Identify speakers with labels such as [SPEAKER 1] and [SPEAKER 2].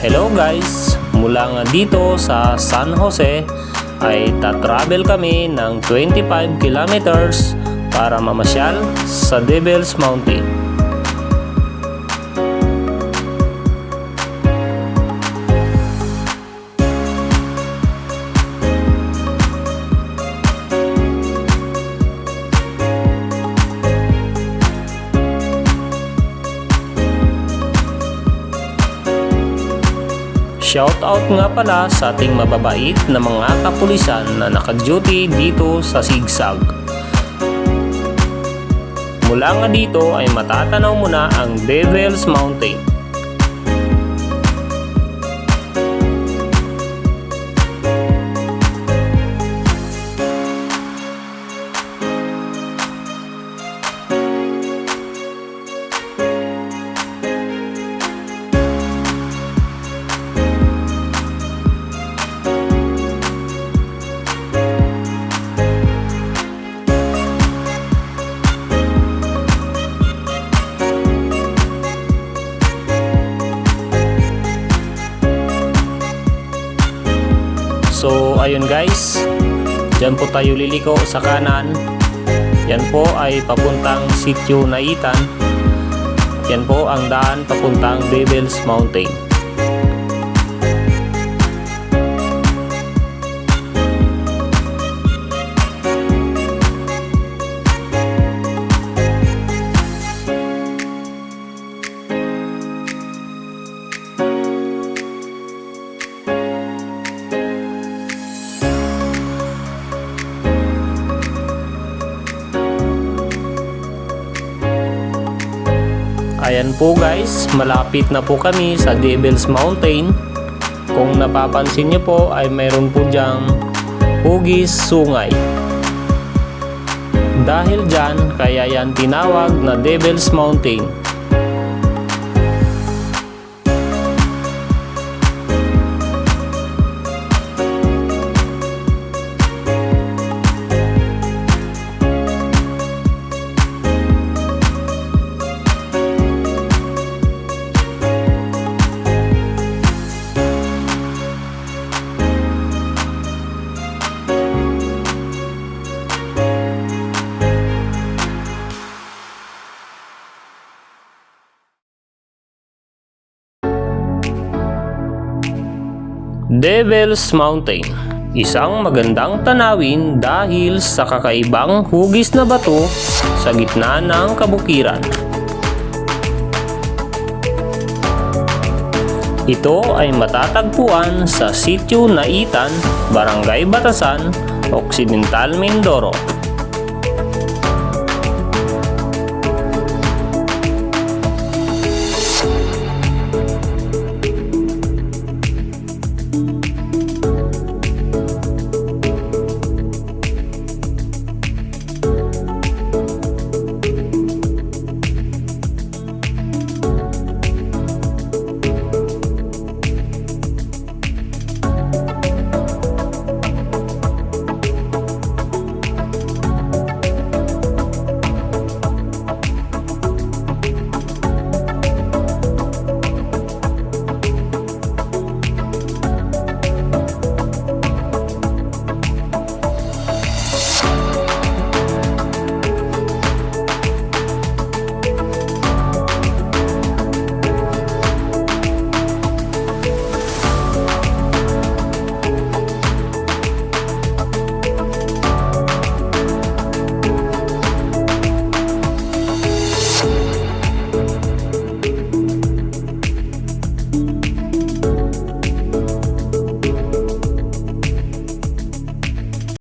[SPEAKER 1] Hello guys! Mula nga dito sa San Jose ay tatravel kami ng 25 kilometers para mamasyal sa Devil's Mountain. Shoutout nga pala sa ating mababait na mga kapulisan na naka-duty dito sa Sigsag. Mula nga dito ay matatanaw mo na ang Devil's Mountain. So ayun guys, dyan po tayo liliko sa kanan. Yan po ay papuntang Sitio Naitan. Yan po ang daan papuntang Devil's Mountain. Ayan po guys, malapit na po kami sa Devil's Mountain. Kung napapansin nyo po ay mayroon po dyang hugis sungay. Dahil dyan, kaya yan tinawag na Devil's Mountain. Devil's Mountain, isang magandang tanawin dahil sa kakaibang hugis na bato sa gitna ng kabukiran. Ito ay matatagpuan sa Sitio Naitan, Barangay Batasan, Occidental Mindoro.